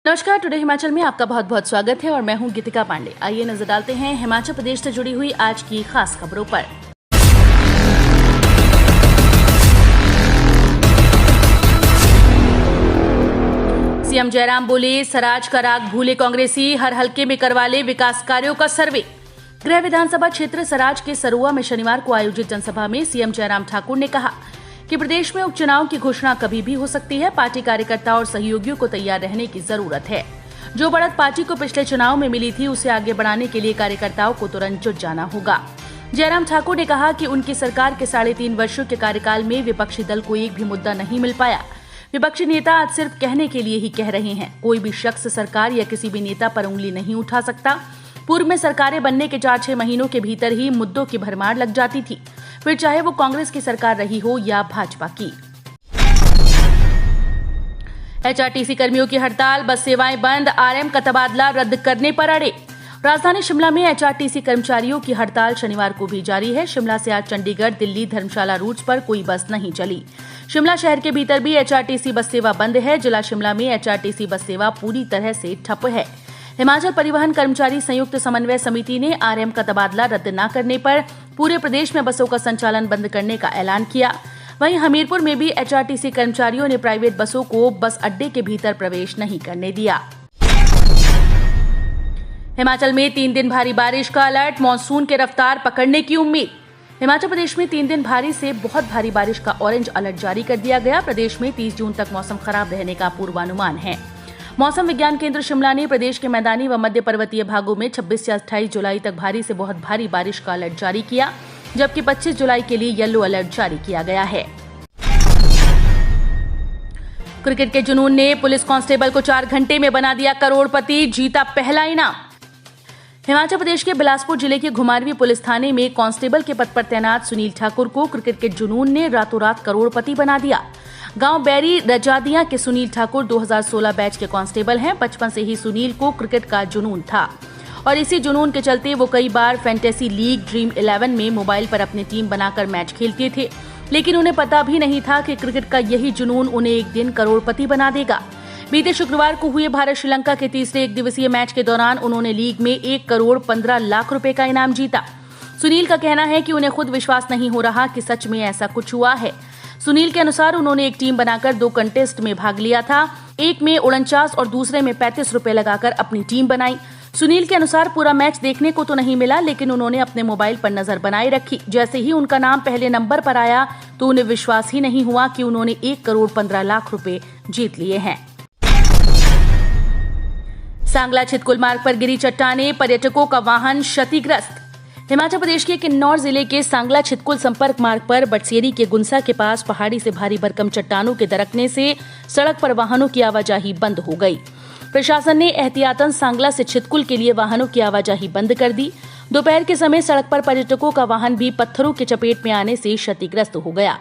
नमस्कार, टुडे हिमाचल में आपका बहुत बहुत स्वागत है और मैं हूं गीतिका पांडे। आइए नजर डालते हैं हिमाचल प्रदेश से जुड़ी हुई आज की खास खबरों पर। सीएम जयराम बोले, सराज का राग भूले कांग्रेसी, हर हलके में करवा ले विकास कार्यों का सर्वे। गृह विधानसभा क्षेत्र सराज के सरुआ में शनिवार को आयोजित जनसभा में सीएम जयराम ठाकुर ने कहा कि प्रदेश में उपचुनाव की घोषणा कभी भी हो सकती है। पार्टी कार्यकर्ता और सहयोगियों को तैयार रहने की जरूरत है। जो बढ़त पार्टी को पिछले चुनाव में मिली थी, उसे आगे बढ़ाने के लिए कार्यकर्ताओं को तुरंत जुट जाना होगा। जयराम ठाकुर ने कहा कि उनकी सरकार के 3.5 वर्षों के कार्यकाल में विपक्षी दल को एक भी मुद्दा नहीं मिल पाया। विपक्षी नेता आज सिर्फ कहने के लिए ही कह रहे हैं। कोई भी शख्स सरकार या किसी भी नेता पर उंगली नहीं उठा सकता। पूर्व में सरकारें बनने के 4-6 महीनों के भीतर ही मुद्दों की भरमार लग जाती थी, फिर चाहे वो कांग्रेस की सरकार रही हो या भाजपा की। एचआरटीसी कर्मियों की हड़ताल, बस सेवाएं बंद, आरएम का तबादला रद्द करने पर अड़े। राजधानी शिमला में एचआरटीसी कर्मचारियों की हड़ताल शनिवार को भी जारी है। शिमला से आज चंडीगढ़, दिल्ली, धर्मशाला रूट्स पर कोई बस नहीं चली। शिमला शहर के भीतर भी एचआरटीसी बस सेवा बंद है। जिला शिमला में एचआरटीसी बस सेवा पूरी तरह से ठप है। हिमाचल परिवहन कर्मचारी संयुक्त समन्वय समिति ने आरएम का तबादला रद्द न करने पर पूरे प्रदेश में बसों का संचालन बंद करने का ऐलान किया। वहीं हमीरपुर में भी एचआरटीसी कर्मचारियों ने प्राइवेट बसों को बस अड्डे के भीतर प्रवेश नहीं करने दिया। हिमाचल में 3 दिन भारी बारिश का अलर्ट, मानसून के रफ्तार पकड़ने की उम्मीद। हिमाचल प्रदेश में 3 दिन भारी से बहुत भारी बारिश का ऑरेंज अलर्ट जारी कर दिया गया। प्रदेश में 30 जून तक मौसम खराब रहने का पूर्वानुमान है। मौसम विज्ञान केंद्र शिमला ने प्रदेश के मैदानी व मध्य पर्वतीय भागों में 26 से 28 जुलाई तक भारी से बहुत भारी बारिश का अलर्ट जारी किया, जबकि 25 जुलाई के लिए येलो अलर्ट जारी किया गया है। क्रिकेट के जुनून ने पुलिस कांस्टेबल को 4 घंटे में बना दिया करोड़पति, जीता पहला इनाम। हिमाचल प्रदेश के बिलासपुर जिले के घुमारवीं पुलिस थाने में कांस्टेबल के पद पर तैनात सुनील ठाकुर को क्रिकेट के जुनून ने रातों रात करोड़पति बना दिया। गांव बैरी रजादिया के सुनील ठाकुर 2016 बैच के कांस्टेबल हैं। बचपन से ही सुनील को क्रिकेट का जुनून था और इसी जुनून के चलते वो कई बार फैंटेसी लीग ड्रीम 11 में मोबाइल पर अपनी टीम बनाकर मैच खेलते थे, लेकिन उन्हें पता भी नहीं था कि क्रिकेट का यही जुनून उन्हें एक दिन करोड़पति बना देगा। बीते शुक्रवार को हुए भारत श्रीलंका के तीसरे 1 दिवसीय मैच के दौरान उन्होंने लीग में 1 करोड़ 15 लाख रुपए का इनाम जीता। सुनील का कहना है कि उन्हें खुद विश्वास नहीं हो रहा कि सच में ऐसा कुछ हुआ है। सुनील के अनुसार उन्होंने एक टीम बनाकर 2 कंटेस्ट में भाग लिया था। एक में 49 और दूसरे में 35 रुपए लगाकर अपनी टीम बनाई। सुनील के अनुसार पूरा मैच देखने को तो नहीं मिला, लेकिन उन्होंने अपने मोबाइल पर नजर बनाए रखी। जैसे ही उनका नाम पहले नंबर पर आया तो उन्हें विश्वास ही नहीं हुआ कि उन्होंने 1 करोड़ 15 लाख रुपए जीत लिए हैं। सांगला छितकुल मार्ग पर गिरी चट्टाने, पर्यटकों का वाहन क्षतिग्रस्त। हिमाचल प्रदेश के किन्नौर जिले के सांगला छितकुल संपर्क मार्ग पर बटसेरी के गुंसा के पास पहाड़ी से भारी भरकम चट्टानों के दरकने से सड़क पर वाहनों की आवाजाही बंद हो गई। प्रशासन ने एहतियातन सांगला से छितकुल के लिए वाहनों की आवाजाही बंद कर दी। दोपहर के समय सड़क पर पर्यटकों का वाहन भी पत्थरों के चपेट में आने से क्षतिग्रस्त हो गया।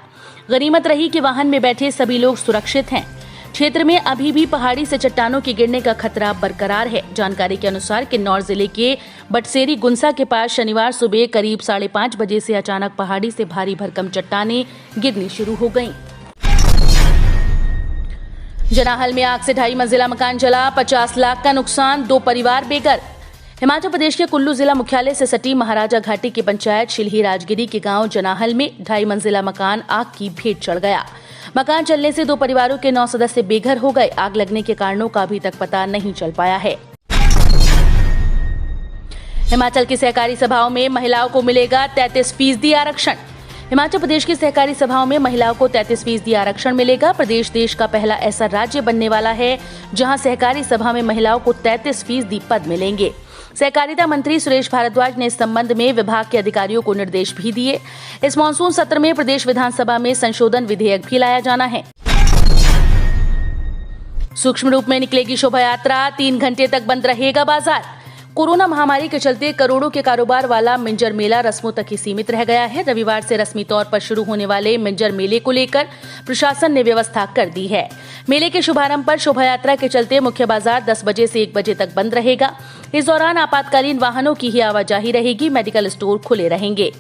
गनीमत रही कि वाहन में बैठे सभी लोग सुरक्षित हैं। क्षेत्र में अभी भी पहाड़ी से चट्टानों के गिरने का खतरा बरकरार है। जानकारी के अनुसार किन्नौर जिले के बटसेरी गुंसा के पास शनिवार सुबह करीब 5:30 बजे से अचानक पहाड़ी से भारी भरकम चट्टानें गिरनी शुरू हो गईं। जनाहल में आग से 2.5 मंजिला मकान जला, 50 लाख का नुकसान, 2 परिवार बेघर। हिमाचल प्रदेश के कुल्लू जिला मुख्यालय से सटी महाराजा घाटी की पंचायत शिल्ही राजगिरी के गांव जनाहल में 2.5 मंजिला मकान आग की भेंट चढ़ गया। मकान जलने से 2 परिवारों के 9 सदस्य बेघर हो गए। आग लगने के कारणों का अभी तक पता नहीं चल पाया है। हिमाचल की सहकारी सभाओं में महिलाओं को मिलेगा 33% आरक्षण। हिमाचल प्रदेश की सहकारी सभाओं में महिलाओं को 33% आरक्षण मिलेगा। प्रदेश देश का पहला ऐसा राज्य बनने वाला है जहां सहकारी सभा में महिलाओं को 33% पद मिलेंगे। सहकारिता मंत्री सुरेश भारद्वाज ने इस संबंध में विभाग के अधिकारियों को निर्देश भी दिए। इस मानसून सत्र में प्रदेश विधानसभा में संशोधन विधेयक भी लाया जाना है। सूक्ष्म रूप में निकलेगी शोभा यात्रा, 3 घंटे तक बंद रहेगा बाजार। कोरोना महामारी के चलते करोड़ों के कारोबार वाला मिंजर मेला रस्मों तक ही सीमित रह गया है। रविवार से रस्मी तौर पर शुरू होने वाले मिंजर मेले को लेकर प्रशासन ने व्यवस्था कर दी है। मेले के शुभारंभ पर शोभा यात्रा के चलते मुख्य बाजार 10 बजे से 1 बजे तक बंद रहेगा। इस दौरान आपातकालीन वाहनों की ही आवाजाही रहेगी। मेडिकल स्टोर खुले रहेंगे।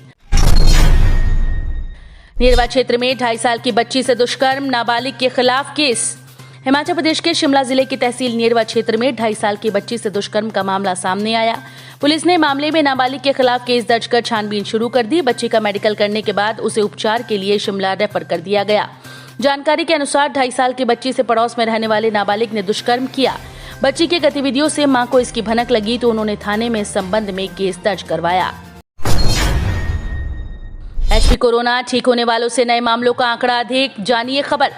नेरवा क्षेत्र में 2.5 साल की बच्ची से दुष्कर्म, नाबालिग के खिलाफ केस। हिमाचल प्रदेश के शिमला जिले की तहसील नेरवा क्षेत्र में 2.5 साल की बच्ची से दुष्कर्म का मामला सामने आया। पुलिस ने मामले में नाबालिग के खिलाफ केस दर्ज कर छानबीन शुरू कर दी। बच्ची का मेडिकल करने के बाद उसे उपचार के लिए शिमला रेफर कर दिया गया। जानकारी के अनुसार 2.5 साल की बच्ची से पड़ोस में रहने वाले नाबालिग ने दुष्कर्म किया। बच्ची की गतिविधियों से मां को इसकी भनक लगी तो उन्होंने थाने में इस संबंध में केस दर्ज करवाया। एचपी कोरोना, ठीक होने वालों से नए मामलों का आंकड़ा अधिक, जानिए खबर।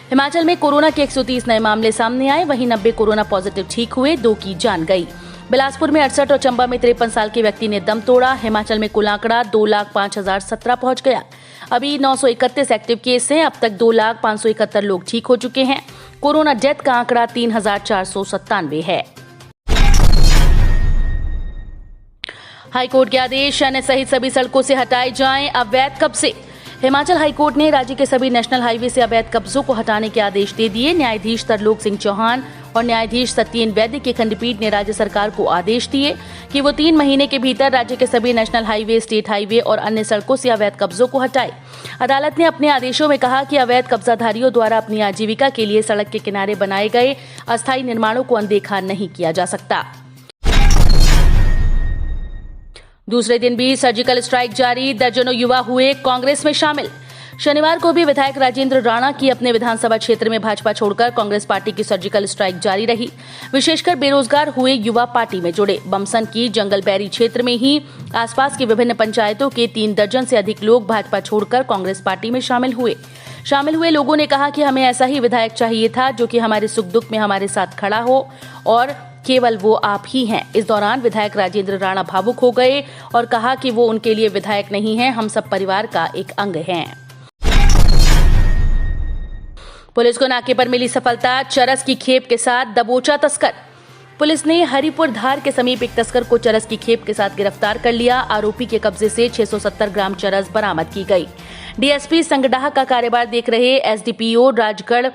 हिमाचल में कोरोना के 130 नए मामले सामने आए, वहीं 90 कोरोना पॉजिटिव ठीक हुए, 2 की जान गई। बिलासपुर में 68 और चंबा में 53 साल के व्यक्ति ने दम तोड़ा। हिमाचल में कुल आंकड़ा 2,05,017 पहुंच गया। अभी 931 एक्टिव केस हैं। अब तक 2,05,71 लोग ठीक हो चुके हैं। कोरोना डेथ का आंकड़ा 3,497 है। हाईकोर्ट के आदेश, एनएच सहित सभी सड़कों से हटाए जाएं अवैध कब्जे। हिमाचल हाईकोर्ट ने राज्य के सभी नेशनल हाईवे से अवैध कब्जों को हटाने के आदेश दे दिए। न्यायाधीश तरलोक सिंह चौहान और न्यायाधीश सत्येन वैद्य की खंडपीठ ने राज्य सरकार को आदेश दिए कि वो 3 महीने के भीतर राज्य के सभी नेशनल हाईवे, स्टेट हाईवे और अन्य सड़कों से अवैध कब्जों को हटाए। अदालत ने अपने आदेशों में कहा कि अवैध कब्जाधारियों द्वारा अपनी आजीविका के लिए सड़क के किनारे बनाए गए अस्थायी निर्माणों को अनदेखा नहीं किया जा सकता। दूसरे दिन भी सर्जिकल स्ट्राइक जारी, दर्जनों युवा हुए कांग्रेस में शामिल। शनिवार को भी विधायक राजेंद्र राणा की अपने विधानसभा क्षेत्र में भाजपा छोड़कर कांग्रेस पार्टी की सर्जिकल स्ट्राइक जारी रही। विशेषकर बेरोजगार हुए युवा पार्टी में जुड़े। बमसन की जंगलबैरी क्षेत्र में ही आसपास की विभिन्न पंचायतों के 3 दर्जन से अधिक लोग भाजपा छोड़कर कांग्रेस पार्टी में शामिल हुए लोगों ने कहा कि हमें ऐसा ही विधायक चाहिए था जो कि हमारे सुख दुख में हमारे साथ खड़ा हो, और केवल वो आप ही हैं। इस दौरान विधायक राजेंद्र राणा भावुक हो गए और कहा कि वो उनके लिए विधायक नहीं हैं, हम सब परिवार का एक अंग हैं। पुलिस को नाके पर मिली सफलता, चरस की खेप के साथ दबोचा तस्कर। पुलिस ने हरिपुर धार के समीप एक तस्कर को चरस की खेप के साथ गिरफ्तार कर लिया। आरोपी के कब्जे से 670 ग्राम चरस बरामद की गई। डीएसपी संगडाह का कार्यभार देख रहे एसडीपीओ राजगढ़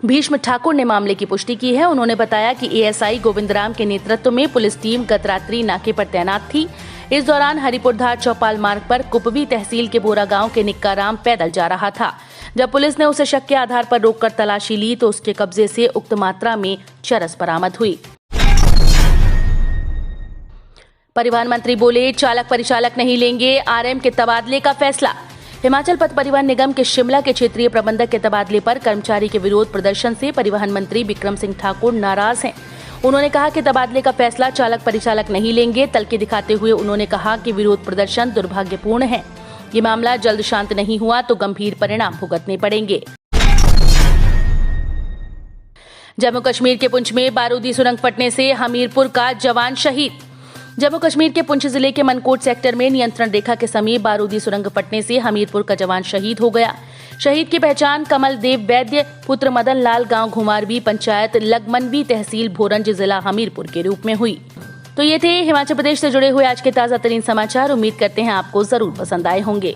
भीष्म ठाकुर ने मामले की पुष्टि की है। उन्होंने बताया कि एएसआई गोविंद राम के नेतृत्व में पुलिस टीम गत रात्रि नाके पर तैनात थी। इस दौरान हरिपुर धार चौपाल मार्ग पर कुपवी तहसील के बोरा गांव के निक्का राम पैदल जा रहा था। जब पुलिस ने उसे शक के आधार पर रोककर तलाशी ली तो उसके कब्जे से उक्त मात्रा में चरस बरामद हुई। परिवहन मंत्री बोले, चालक परिचालक नहीं लेंगे आरएम के तबादले का फैसला। हिमाचल पथ परिवहन निगम के शिमला के क्षेत्रीय प्रबंधक के तबादले पर कर्मचारी के विरोध प्रदर्शन से परिवहन मंत्री बिक्रम सिंह ठाकुर नाराज हैं। उन्होंने कहा कि तबादले का फैसला चालक परिचालक नहीं लेंगे। तल्खी दिखाते हुए उन्होंने कहा कि विरोध प्रदर्शन दुर्भाग्यपूर्ण है। ये मामला जल्द शांत नहीं हुआ तो गंभीर परिणाम भुगतने पड़ेंगे। जम्मू कश्मीर के पुंछ में बारूदी सुरंग फटने से हमीरपुर का जवान शहीद। जम्मू कश्मीर के पुंछ जिले के मनकोट सेक्टर में नियंत्रण रेखा के समीप बारूदी सुरंग फटने से हमीरपुर का जवान शहीद हो गया। शहीद की पहचान कमल देव वैद्य पुत्र मदन लाल गांव घुमारवी पंचायत लगमनवी तहसील भोरंज जिला हमीरपुर के रूप में हुई। तो ये थे हिमाचल प्रदेश से जुड़े हुए आज के ताजा तरीन समाचार। उम्मीद करते हैं आपको जरूर पसंद आए होंगे।